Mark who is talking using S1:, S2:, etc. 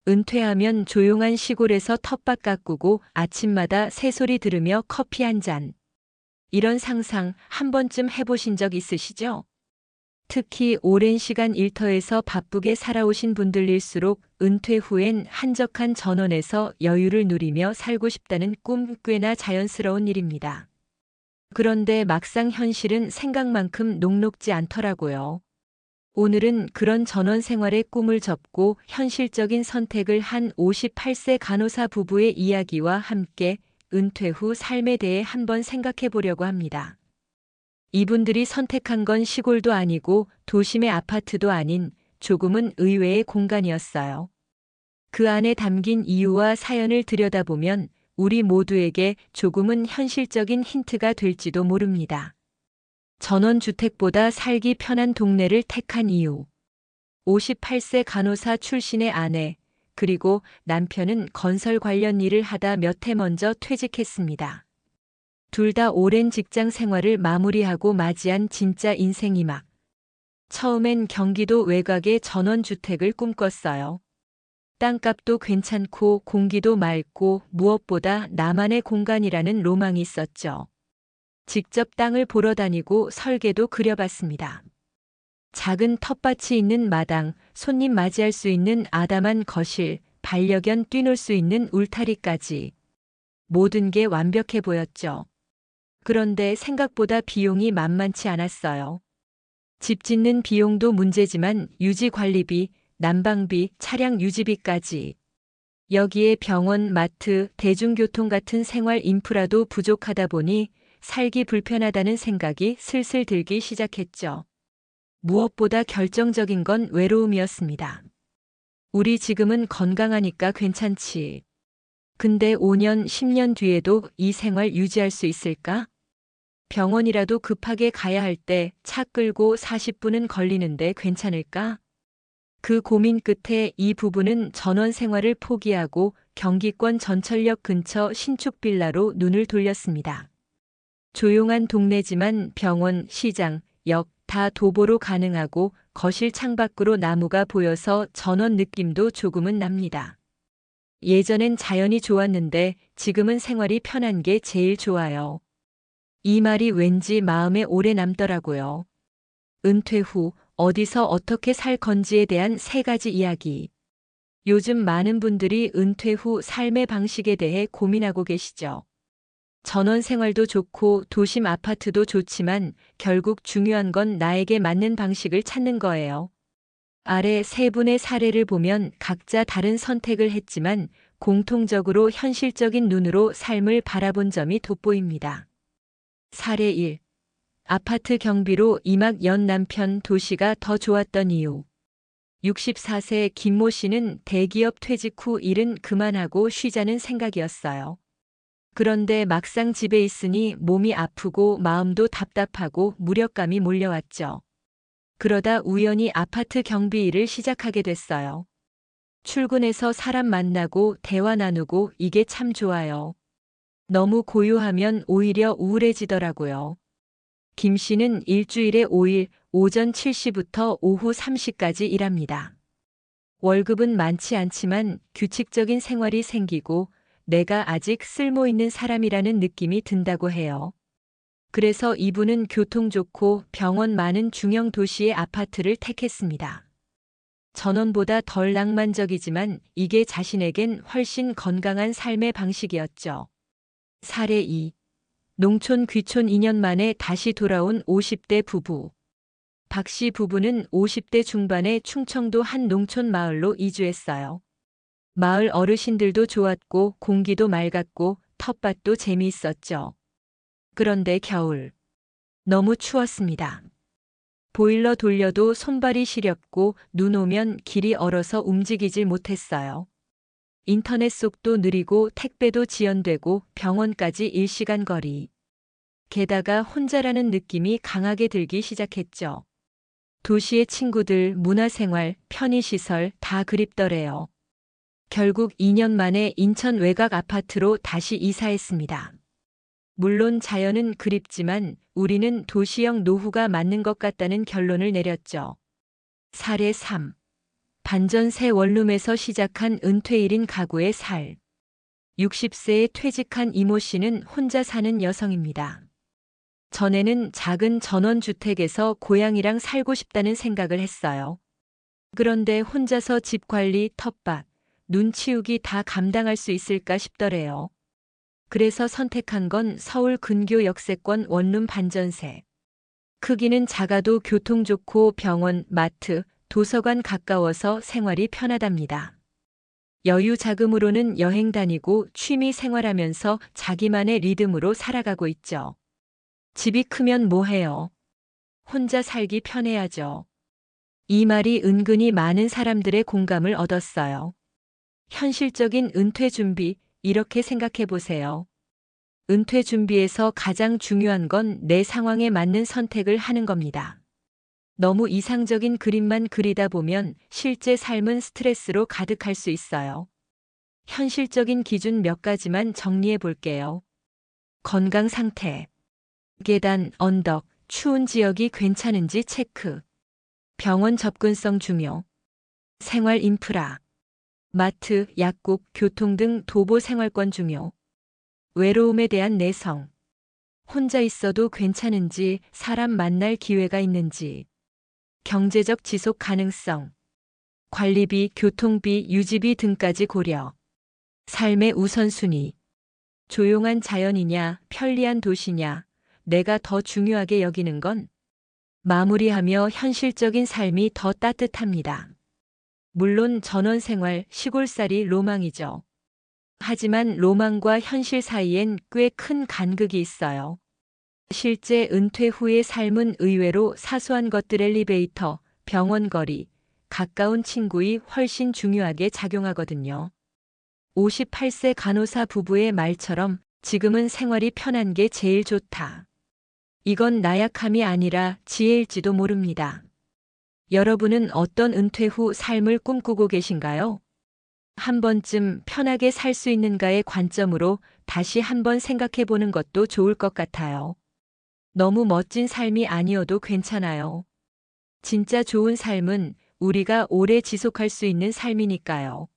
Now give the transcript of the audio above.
S1: 은퇴하면 조용한 시골에서 텃밭 가꾸고 아침마다 새소리 들으며 커피 한 잔. 이런 상상 한 번쯤 해보신 적 있으시죠? 특히 오랜 시간 일터에서 바쁘게 살아오신 분들일수록 은퇴 후엔 한적한 전원에서 여유를 누리며 살고 싶다는 꿈 꽤나 자연스러운 일입니다. 그런데 막상 현실은 생각만큼 녹록지 않더라고요. 오늘은 그런 전원 생활의 꿈을 접고 현실적인 선택을 한 58세 간호사 부부의 이야기와 함께 은퇴 후 삶에 대해 한번 생각해 보려고 합니다. 이분들이 선택한 건 시골도 아니고 도심의 아파트도 아닌 조금은 의외의 공간이었어요. 그 안에 담긴 이유와 사연을 들여다보면 우리 모두에게 조금은 현실적인 힌트가 될지도 모릅니다. 전원주택보다 살기 편한 동네를 택한 이유. 58세 간호사 출신의 아내, 그리고 남편은 건설 관련 일을 하다 몇 해 먼저 퇴직했습니다. 둘 다 오랜 직장 생활을 마무리하고 맞이한 진짜 인생 이막. 처음엔 경기도 외곽의 전원주택을 꿈꿨어요. 땅값도 괜찮고 공기도 맑고 무엇보다 나만의 공간이라는 로망이 있었죠. 직접 땅을 보러 다니고 설계도 그려봤습니다. 작은 텃밭이 있는 마당, 손님 맞이할 수 있는 아담한 거실, 반려견 뛰놀 수 있는 울타리까지. 모든 게 완벽해 보였죠. 그런데 생각보다 비용이 만만치 않았어요. 집 짓는 비용도 문제지만 유지관리비, 난방비, 차량 유지비까지. 여기에 병원, 마트, 대중교통 같은 생활 인프라도 부족하다 보니 살기 불편하다는 생각이 슬슬 들기 시작했죠. 무엇보다 결정적인 건 외로움이었습니다. 우리 지금은 건강하니까 괜찮지. 근데 5년, 10년 뒤에도 이 생활 유지할 수 있을까? 병원이라도 급하게 가야 할 때 차 끌고 40분은 걸리는데 괜찮을까? 그 고민 끝에 이 부부는 전원 생활을 포기하고 경기권 전철역 근처 신축 빌라로 눈을 돌렸습니다. 조용한 동네지만 병원, 시장, 역 다 도보로 가능하고 거실 창밖으로 나무가 보여서 전원 느낌도 조금은 납니다. 예전엔 자연이 좋았는데 지금은 생활이 편한 게 제일 좋아요. 이 말이 왠지 마음에 오래 남더라고요. 은퇴 후 어디서 어떻게 살 건지에 대한 3가지 이야기. 요즘 많은 분들이 은퇴 후 삶의 방식에 대해 고민하고 계시죠. 전원 생활도 좋고 도심 아파트도 좋지만 결국 중요한 건 나에게 맞는 방식을 찾는 거예요. 아래 3분의 사례를 보면 각자 다른 선택을 했지만 공통적으로 현실적인 눈으로 삶을 바라본 점이 돋보입니다. 사례 1. 아파트 경비로 이막 연 남편 도시가 더 좋았던 이유. 64세 김모 씨는 대기업 퇴직 후 일은 그만하고 쉬자는 생각이었어요. 그런데 막상 집에 있으니 몸이 아프고 마음도 답답하고 무력감이 몰려왔죠. 그러다 우연히 아파트 경비 일을 시작하게 됐어요. 출근해서 사람 만나고 대화 나누고 이게 참 좋아요. 너무 고요하면 오히려 우울해지더라고요. 김 씨는 일주일에 5일 오전 7시부터 오후 3시까지 일합니다. 월급은 많지 않지만 규칙적인 생활이 생기고 내가 아직 쓸모 있는 사람이라는 느낌이 든다고 해요. 그래서 이분은 교통 좋고 병원 많은 중형 도시의 아파트를 택했습니다. 전원보다 덜 낭만적이지만 이게 자신에겐 훨씬 건강한 삶의 방식이었죠. 사례 2. 농촌 귀촌 2년 만에 다시 돌아온 50대 부부. 박 씨 부부는 50대 중반에 충청도 한 농촌 마을로 이주했어요. 마을 어르신들도 좋았고 공기도 맑았고 텃밭도 재미있었죠. 그런데 겨울. 너무 추웠습니다. 보일러 돌려도 손발이 시렵고 눈 오면 길이 얼어서 움직이질 못했어요. 인터넷 속도 느리고 택배도 지연되고 병원까지 1시간 거리. 게다가 혼자라는 느낌이 강하게 들기 시작했죠. 도시의 친구들, 문화생활, 편의시설 다 그립더래요. 결국 2년 만에 인천 외곽 아파트로 다시 이사했습니다. 물론 자연은 그립지만 우리는 도시형 노후가 맞는 것 같다는 결론을 내렸죠. 사례 3. 반전세 원룸에서 시작한 은퇴 1인 가구의 살. 60세에 퇴직한 이모 씨는 혼자 사는 여성입니다. 전에는 작은 전원주택에서 고양이랑 살고 싶다는 생각을 했어요. 그런데 혼자서 집 관리, 텃밭, 눈 치우기 다 감당할 수 있을까 싶더래요. 그래서 선택한 건 서울 근교 역세권 원룸 반전세. 크기는 작아도 교통 좋고 병원, 마트, 도서관 가까워서 생활이 편하답니다. 여유 자금으로는 여행 다니고 취미 생활하면서 자기만의 리듬으로 살아가고 있죠. 집이 크면 뭐해요? 혼자 살기 편해야죠. 이 말이 은근히 많은 사람들의 공감을 얻었어요. 현실적인 은퇴 준비, 이렇게 생각해 보세요. 은퇴 준비에서 가장 중요한 건 내 상황에 맞는 선택을 하는 겁니다. 너무 이상적인 그림만 그리다 보면 실제 삶은 스트레스로 가득할 수 있어요. 현실적인 기준 몇 가지만 정리해 볼게요. 건강 상태. 계단, 언덕, 추운 지역이 괜찮은지 체크. 병원 접근성 중요. 생활 인프라. 마트, 약국, 교통 등 도보 생활권 중요. 외로움에 대한 내성. 혼자 있어도 괜찮은지, 사람 만날 기회가 있는지. 경제적 지속 가능성. 관리비, 교통비, 유지비 등까지 고려. 삶의 우선순위. 조용한 자연이냐, 편리한 도시냐, 내가 더 중요하게 여기는 건? 마무리하며 현실적인 삶이 더 따뜻합니다. 물론 전원생활, 시골살이 로망이죠. 하지만 로망과 현실 사이엔 꽤 큰 간극이 있어요. 실제 은퇴 후의 삶은 의외로 사소한 것들 엘리베이터, 병원 거리, 가까운 친구이 훨씬 중요하게 작용하거든요. 58세 간호사 부부의 말처럼 지금은 생활이 편한 게 제일 좋다. 이건 나약함이 아니라 지혜일지도 모릅니다. 여러분은 어떤 은퇴 후 삶을 꿈꾸고 계신가요? 한 번쯤 편하게 살 수 있는가의 관점으로 다시 한번 생각해 보는 것도 좋을 것 같아요. 너무 멋진 삶이 아니어도 괜찮아요. 진짜 좋은 삶은 우리가 오래 지속할 수 있는 삶이니까요.